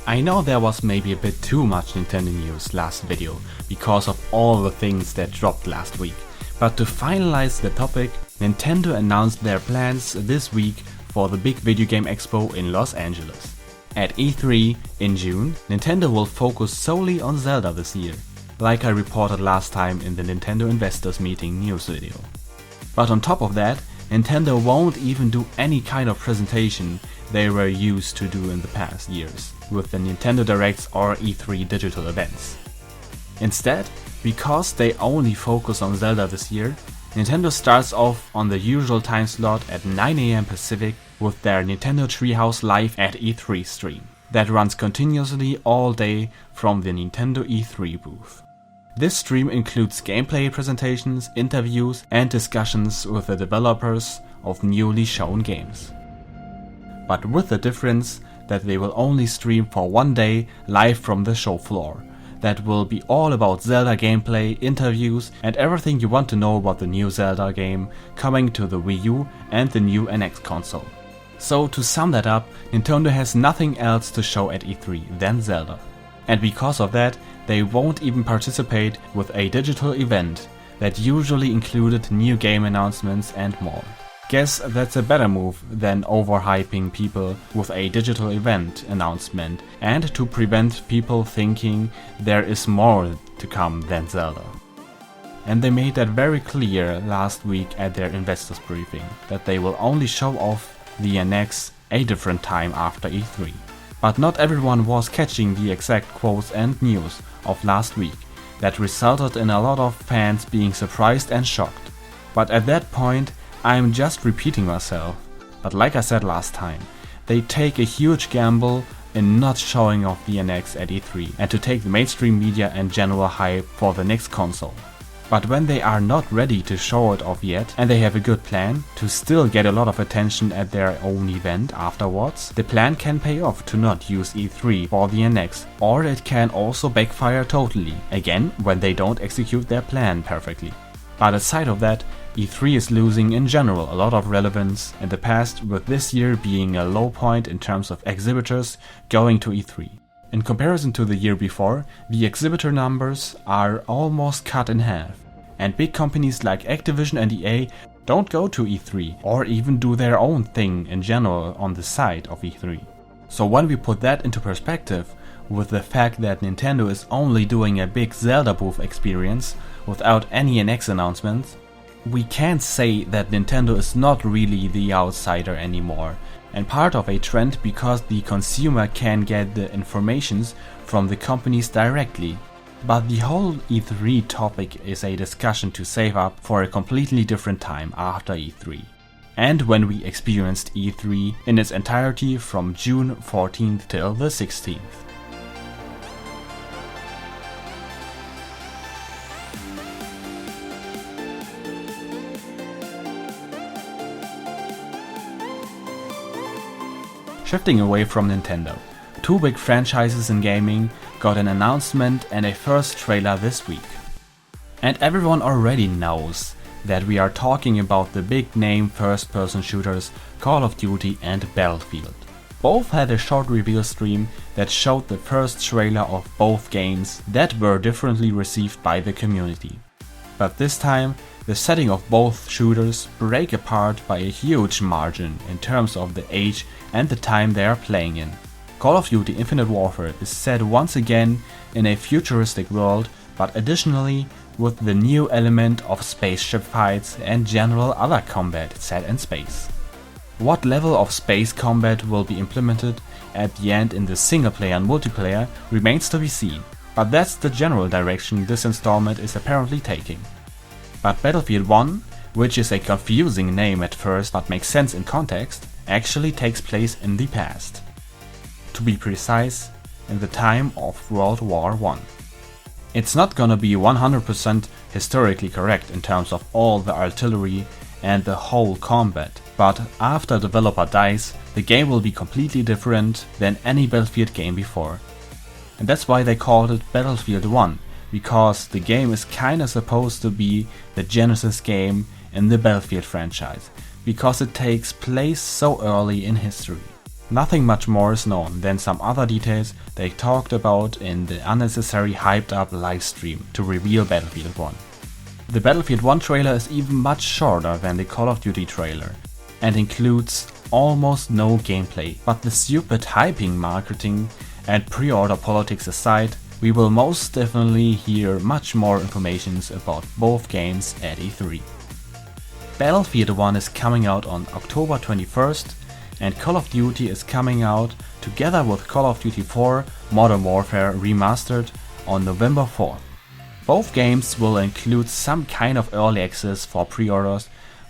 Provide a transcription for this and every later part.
I know there was maybe a bit too much Nintendo news last video because of all the things that dropped last week, but to finalize the topic, Nintendo announced their plans this week for the big video game expo in Los Angeles. At E3 in June, Nintendo will focus solely on Zelda this year, like I reported last time in the Nintendo Investors Meeting news video. But on top of that, Nintendo won't even do any kind of presentation they were used to do in the past years, with the Nintendo Directs or E3 digital events. Instead, because they only focus on Zelda this year, Nintendo starts off on the usual time slot at 9 AM Pacific with their Nintendo Treehouse Live at E3 stream, that runs continuously all day from the Nintendo E3 booth. This stream includes gameplay presentations, interviews and discussions with the developers of newly shown games. But with the difference that they will only stream for one day live from the show floor. That will be all about Zelda gameplay, interviews and everything you want to know about the new Zelda game coming to the Wii U and the new NX console. So to sum that up, Nintendo has nothing else to show at E3 than Zelda. And because of that, they won't even participate with a digital event that usually included new game announcements and more. Guess that's a better move than overhyping people with a digital event announcement and to prevent people thinking there is more to come than Zelda. And they made that very clear last week at their investors briefing, that they will only show off the NX a different time after E3. But not everyone was catching the exact quotes and news of last week that resulted in a lot of fans being surprised and shocked. But at that point, I'm just repeating myself, but like I said last time, they take a huge gamble in not showing off the NX at E3 and to take the mainstream media and general hype for the next console. But when they are not ready to show it off yet and they have a good plan to still get a lot of attention at their own event afterwards, the plan can pay off to not use E3 for the NX, or it can also backfire totally, again when they don't execute their plan perfectly. But aside of that, E3 is losing in general a lot of relevance in the past, with this year being a low point in terms of exhibitors going to E3. In comparison to the year before, the exhibitor numbers are almost cut in half, and big companies like Activision and EA don't go to E3 or even do their own thing in general on the side of E3. So when we put that into perspective, with the fact that Nintendo is only doing a big Zelda booth experience without any NX announcements, we can't say that Nintendo is not really the outsider anymore, and part of a trend because the consumer can get the informations from the companies directly. But the whole E3 topic is a discussion to save up for a completely different time after E3. And when we experienced E3 in its entirety from June 14th till the 16th. Shifting away from Nintendo, two big franchises in gaming got an announcement and a first trailer this week. And everyone already knows that we are talking about the big name first-person shooters Call of Duty and Battlefield. Both had a short reveal stream that showed the first trailer of both games that were differently received by the community. But this time, the setting of both shooters break apart by a huge margin in terms of the age and the time they are playing in. Call of Duty Infinite Warfare is set once again in a futuristic world, but additionally with the new element of spaceship fights and general other combat set in space. What level of space combat will be implemented at the end in the single player and multiplayer remains to be seen, but that's the general direction this installment is apparently taking. But Battlefield 1, which is a confusing name at first but makes sense in context, actually takes place in the past. To be precise, in the time of World War I. It's not gonna be 100% historically correct in terms of all the artillery and the whole combat, but after the developer dies, the game will be completely different than any Battlefield game before. And that's why they called it Battlefield 1, because the game is kinda supposed to be the Genesis game in the Battlefield franchise, because it takes place so early in history. Nothing much more is known than some other details they talked about in the unnecessary hyped up livestream to reveal Battlefield 1. The Battlefield 1 trailer is even much shorter than the Call of Duty trailer and includes almost no gameplay, but the stupid hyping marketing and pre-order politics aside, we will most definitely hear much more information about both games at E3. Battlefield 1 is coming out on October 21st and Call of Duty is coming out together with Call of Duty 4 Modern Warfare Remastered on November 4th. Both games will include some kind of early access for pre-orders,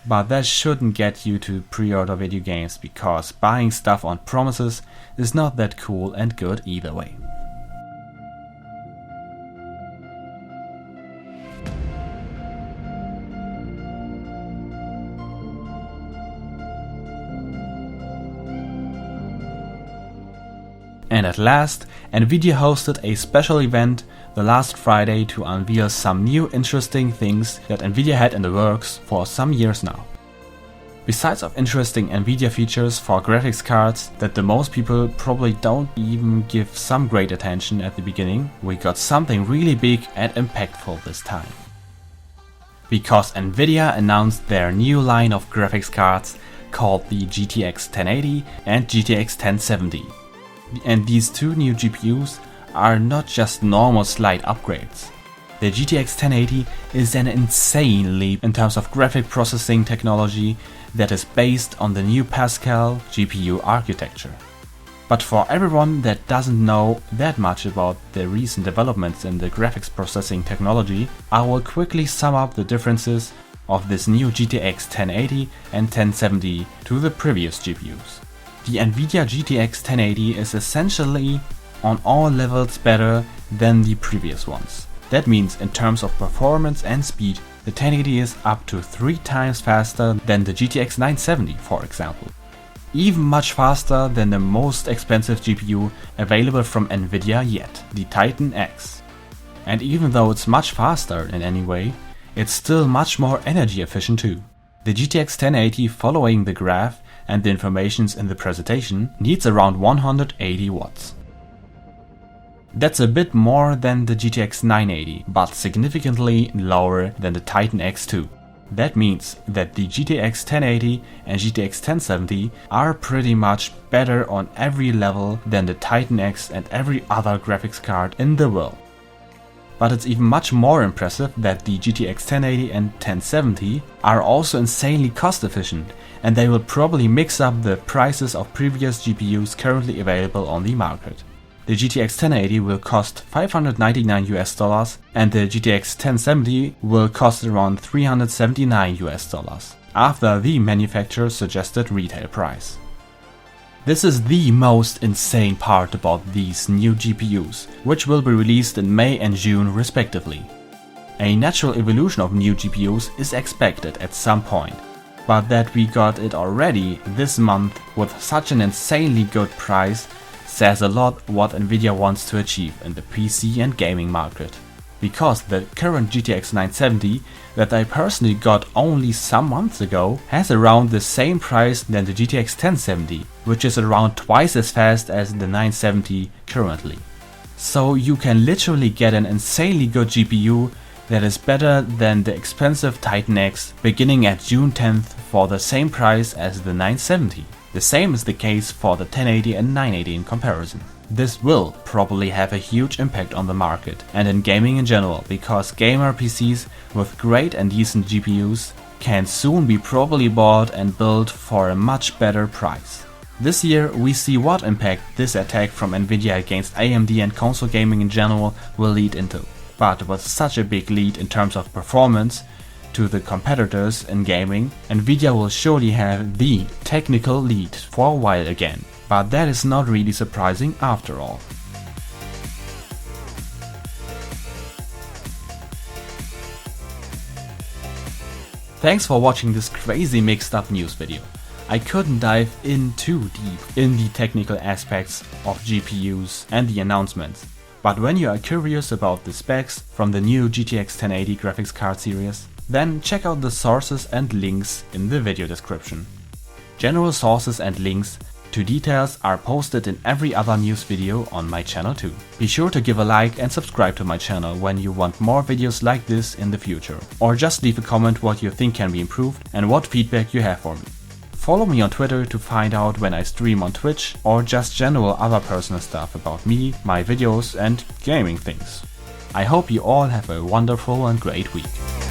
but that shouldn't get you to pre-order video games because buying stuff on promises is not that cool and good either way. And at last, Nvidia hosted a special event the last Friday to unveil some new interesting things that Nvidia had in the works for some years now. Besides of interesting Nvidia features for graphics cards that the most people probably don't even give some great attention at the beginning, we got something really big and impactful this time. Because Nvidia announced their new line of graphics cards called the GTX 1080 and GTX 1070. And these two new GPUs are not just normal slight upgrades. The GTX 1080 is an insane leap in terms of graphic processing technology that is based on the new Pascal GPU architecture. But for everyone that doesn't know that much about the recent developments in the graphics processing technology, I will quickly sum up the differences of this new GTX 1080 and 1070 to the previous GPUs. The Nvidia GTX 1080 is essentially on all levels better than the previous ones. That means in terms of performance and speed, the 1080 is up to 3 times faster than the GTX 970, for example. Even much faster than the most expensive GPU available from Nvidia yet, the Titan X. And even though it's much faster in any way, it's still much more energy efficient too. The GTX 1080, following the graph and the informations in the presentation, needs around 180 watts. That's a bit more than the GTX 980, but significantly lower than the Titan X2. That means that the GTX 1080 and GTX 1070 are pretty much better on every level than the Titan X and every other graphics card in the world. But it's even much more impressive that the GTX 1080 and 1070 are also insanely cost efficient, and they will probably mix up the prices of previous GPUs currently available on the market. The GTX 1080 will cost $599 and the GTX 1070 will cost around $379 after the manufacturer's suggested retail price. This is the most insane part about these new GPUs, which will be released in May and June respectively. A natural evolution of new GPUs is expected at some point, but that we got it already this month with such an insanely good price says a lot what Nvidia wants to achieve in the PC and gaming market. Because the current GTX 970 that I personally got only some months ago has around the same price than the GTX 1070, which is around twice as fast as the 970 currently. So you can literally get an insanely good GPU that is better than the expensive Titan X beginning at June 10th for the same price as the 970. The same is the case for the 1080 and 980 in comparison. This will probably have a huge impact on the market and in gaming in general, because gamer PCs with great and decent GPUs can soon be probably bought and built for a much better price. This year we see what impact this attack from Nvidia against AMD and console gaming in general will lead into. But with such a big lead in terms of performance to the competitors in gaming, Nvidia will surely have the technical lead for a while again. But that is not really surprising after all. Thanks for watching this crazy mixed up news video. I couldn't dive in too deep in the technical aspects of GPUs and the announcements, but when you are curious about the specs from the new GTX 1080 graphics card series, then check out the sources and links in the video description. General sources and links to details are posted in every other news video on my channel too. Be sure to give a like and subscribe to my channel when you want more videos like this in the future. Or just leave a comment what you think can be improved and what feedback you have for me. Follow me on Twitter to find out when I stream on Twitch or just general other personal stuff about me, my videos and gaming things. I hope you all have a wonderful and great week.